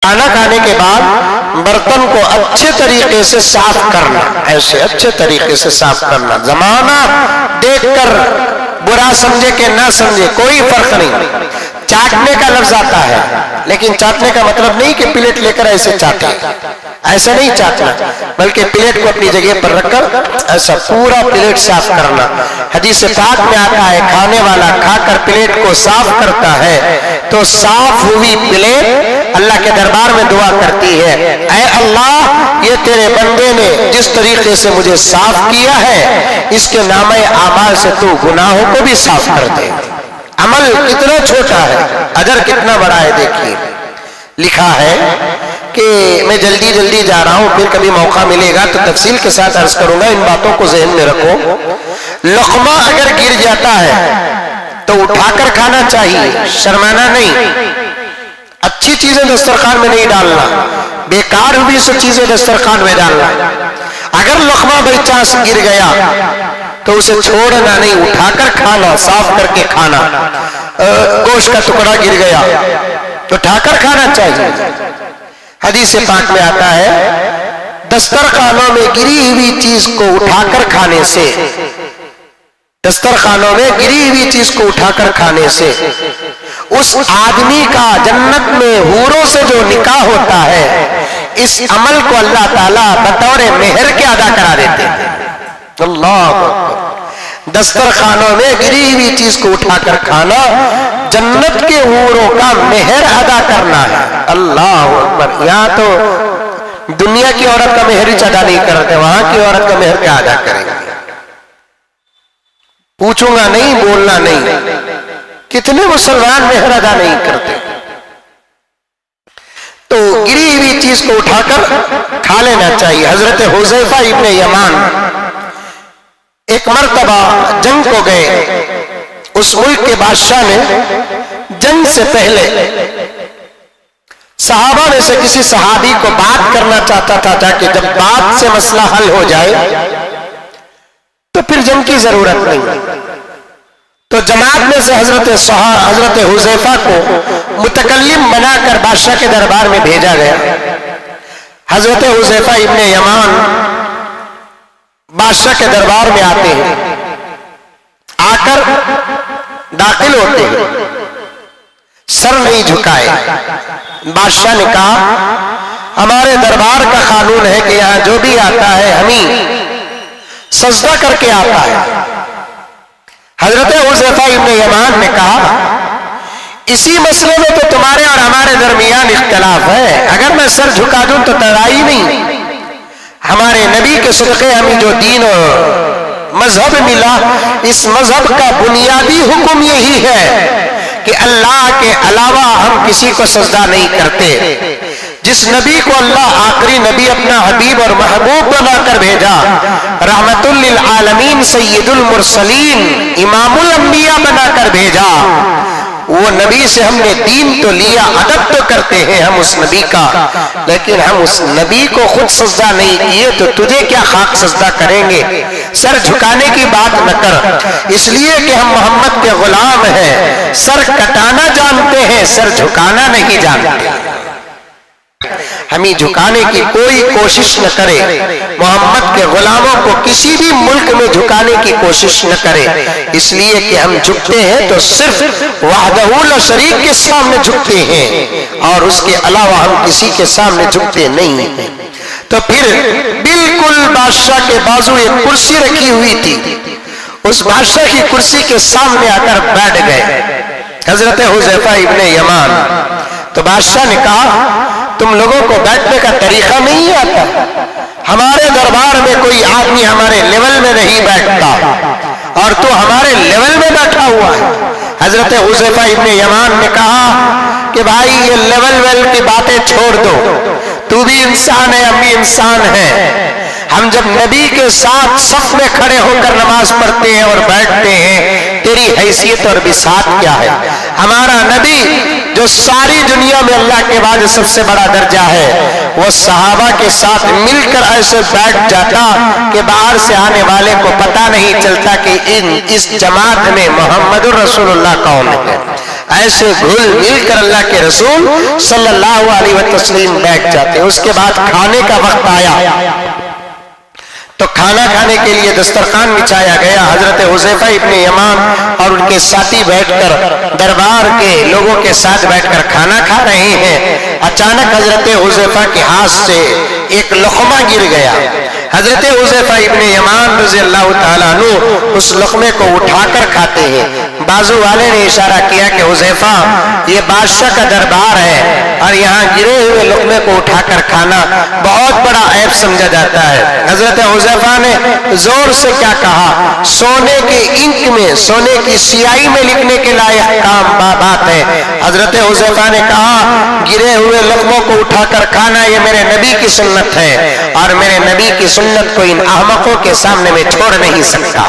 کھانا کھانے کے بعد برتن کو اچھے طریقے سے صاف کرنا، ایسے اچھے طریقے سے صاف کرنا، زمانہ دیکھ کر برا سمجھے کہ نہ سمجھے کوئی فرق نہیں۔ چاٹنے کا لفظ آتا ہے لیکن چاٹنے کا مطلب نہیں کہ پلیٹ لے کر ایسے چاٹے، ایسا نہیں چاٹنا، بلکہ پلیٹ کو اپنی جگہ پر رکھ کر ایسا پورا پلیٹ صاف کرنا۔ حدیث پاک میں آتا ہے کھانے والا کھا کر پلیٹ کو صاف کرتا ہے تو صاف ہوئی پلیٹ اللہ کے دربار میں دعا کرتی ہے، اے اللہ یہ تیرے بندے نے جس طریقے سے مجھے صاف کیا ہے اس کے نامہ اعمال سے تو گناہوں کو بھی صاف کر دے۔ عمل کتنا چھوٹا ہے، اجر کتنا بڑا ہے۔ دیکھیے لکھا ہے کہ میں جلدی جا رہا ہوں، پھر کبھی موقع ملے گا تو تفصیل کے ساتھ عرض کروں گا، ان باتوں کو ذہن میں رکھو۔ لقمہ اگر گر جاتا ہے تو اٹھا کر کھانا چاہیے، شرمانا نہیں۔ اچھی چیزیں دسترخوان میں نہیں ڈالنا، بیکار ہوئی سب چیزیں دسترخوان میں ڈالنا۔ اگر لقمہ بائی چانس گر گیا تو اسے چھوڑنا نہیں، اٹھا کر کھانا، صاف کر کے کھانا۔ گوشت کا ٹکڑا گر گیا تو اٹھا کر کھانا چاہیے۔ حدیث پاک میں آتا ہے دسترخوانوں میں گری ہوئی چیز کو اٹھا کر کھانے سے، دسترخوانوں میں گری ہوئی چیز کو اٹھا کر کھانے سے اس آدمی کا جنت میں حوروں سے جو نکاح ہوتا ہے، اس عمل کو اللہ تعالیٰ بطور مہر کے ادا کرا دیتے ہیں۔ اللہ دسترخوانوں میں گری ہوئی چیز کو اٹھا کر کھانا جنت کے حوروں کا مہر ادا کرنا ہے۔ اللہ اکبر۔ یہاں تو دنیا کی عورت کا مہر ہی ادا نہیں کرتے، وہاں کی عورت کا مہر کیا ادا کریں گے؟ پوچھوں گا نہیں، بولنا نہیں۔ کتنے مسلمان مہر ادا نہیں کرتے؟ تو گری ہوئی چیز کو اٹھا کر کھا لینا چاہیے۔ حضرت حذیفہ ابن یمان ایک مرتبہ جنگ کو گئے، اس ملک کے بادشاہ نے جنگ سے پہلے صحابہ میں سے کسی صحابی کو بات کرنا چاہتا تھا تاکہ جب بات سے مسئلہ حل ہو جائے تو پھر جنگ کی ضرورت نہیں۔ تو جماعت میں سے حضرت حذیفہ کو متکلم بنا کر بادشاہ کے دربار میں بھیجا گیا۔ حضرت حذیفہ ابن یمان بادشاہ کے دربار میں آتے ہیں، آ کر داخل ہوتے ہیں، سر نہیں جھکائے۔ بادشاہ نے کہا ہمارے دربار کا قانون ہے کہ یہاں جو بھی آتا ہے ہمیں سجدہ کر کے آتا ہے۔ حضرت حذیفہ ابن یمان نے کہا اسی مسئلے میں تو تمہارے اور ہمارے درمیان اختلاف ہے، اگر میں سر جھکا دوں تو لڑائی نہیں۔ ہمارے نبی کے صدقے ہمیں جو دین اور مذہب ملا، اس مذہب کا بنیادی حکم یہی ہے کہ اللہ کے علاوہ ہم کسی کو سجدہ نہیں کرتے۔ جس نبی کو اللہ آخری نبی اپنا حبیب اور محبوب بنا کر بھیجا، رحمت للعالمین سید المرسلین امام الانبیاء بنا کر بھیجا، وہ نبی سے ہم نے دین تو لیا، ادب تو کرتے ہیں ہم اس نبی کا، لیکن ہم اس نبی کو خود سجدہ نہیں کیے تو تجھے کیا خاک سجدہ کریں گے؟ سر جھکانے کی بات نہ کر، اس لیے کہ ہم محمد کے غلام ہیں، سر کٹانا جانتے ہیں، سر جھکانا نہیں جانتے۔ ہمیں جھکانے کی کوئی کوشش نہ کرے، محمد کے غلاموں کو کسی بھی ملک میں جھکانے کی کوشش نہ کرے، اس لیے کہ ہم جھکتے ہیں تو صرف وحدہ لا شریک کے سامنے جھکتے ہیں اور اس کے علاوہ ہم کسی کے سامنے جھکتے نہیں ہیں۔ تو پھر بالکل بادشاہ کے بازو ایک کرسی رکھی ہوئی تھی، اس بادشاہ کی کرسی کے سامنے آ کر بیٹھ گئے حضرت حذیفہ ابن یمان۔ تو بادشاہ نے کہا تم لوگوں کو بیٹھنے کا طریقہ نہیں آتا، ہمارے دربار میں کوئی آدمی ہمارے لیول میں نہیں بیٹھتا اور تو ہمارے لیول میں بیٹھا ہوا ہے۔ حضرت حذیفہ ابن یمان نے کہا کہ بھائی یہ لیول کی باتیں چھوڑ دو، تو بھی انسان ہے ہم بھی انسان ہیں۔ ہم جب نبی کے ساتھ صف میں کھڑے ہو کر نماز پڑھتے ہیں اور بیٹھتے ہیں، تیری حیثیت اور بساط کیا ہے؟ ہمارا نبی جو ساری دنیا میں اللہ کے بعد سب سے بڑا درجہ ہے، وہ صحابہ کے ساتھ مل کر ایسے بیٹھ جاتا کہ باہر سے آنے والے کو پتہ نہیں چلتا کہ اس جماعت میں محمد الرسول اللہ کون ہے۔ ایسے گھل مل کر اللہ کے رسول صلی اللہ علیہ وسلم بیٹھ جاتے. اس کے بعد کھانے کا وقت آیا تو کھانا کھانے کے لیے دسترخوان بچھایا گیا. حضرت حذیفہ ابن یمان اور ان کے ساتھی بیٹھ کر دربار کے لوگوں کے ساتھ بیٹھ کر کھانا کھا رہے ہیں. اچانک حضرت حذیفہ کے ہاتھ سے ایک لقمہ گر گیا. حضرت حذیفہ ابن یمان رضی اللہ تعالیٰ عنہ اس لقمے کو اٹھا کر کھاتے ہیں. بازو والے نے اشارہ کیا کہ حذیفہ یہ بادشاہ کا دربار ہے اور یہاں گرے ہوئے لقمے کو اٹھا کر کھانا بہت بڑا عیب سمجھا جاتا ہے. حضرت حذیفہ نے زور سے کیا کہا, سونے کے انک میں, سونے کی سیاہی میں لکھنے کے لائق کام بات ہے. حضرت حذیفہ نے کہا گرے ہوئے لقموں کو اٹھا کر کھانا یہ میرے نبی کی سنت ہے اور میرے نبی کی سنت کو ان احمقوں کے سامنے میں چھوڑ نہیں سکتا.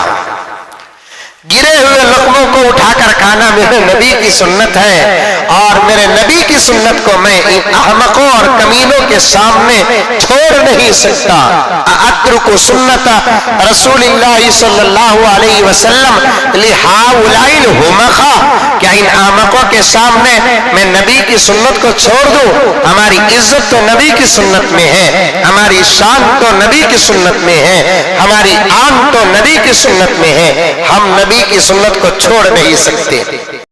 گرے ہوئے لقموں کو اٹھا کر کھانا میرے نبی کی سنت ہے اور میرے نبی کی سنت کو میں ان احمقوں اور کمینوں کے سامنے چھوڑ نہیں سکتا. اترک سنت رسول اللہ صلی اللہ علیہ وسلم لہؤلاء الحمقاء, کیا ان احمقوں کے سامنے میں نبی کی سنت کو چھوڑ دوں؟ ہماری عزت تو نبی کی سنت میں ہے, ہماری شان تو نبی کی سنت میں ہے, ہماری آن تو نبی کی سنت میں ہے. ہم نبی کی سنت کو چھوڑ نہیں سکتے.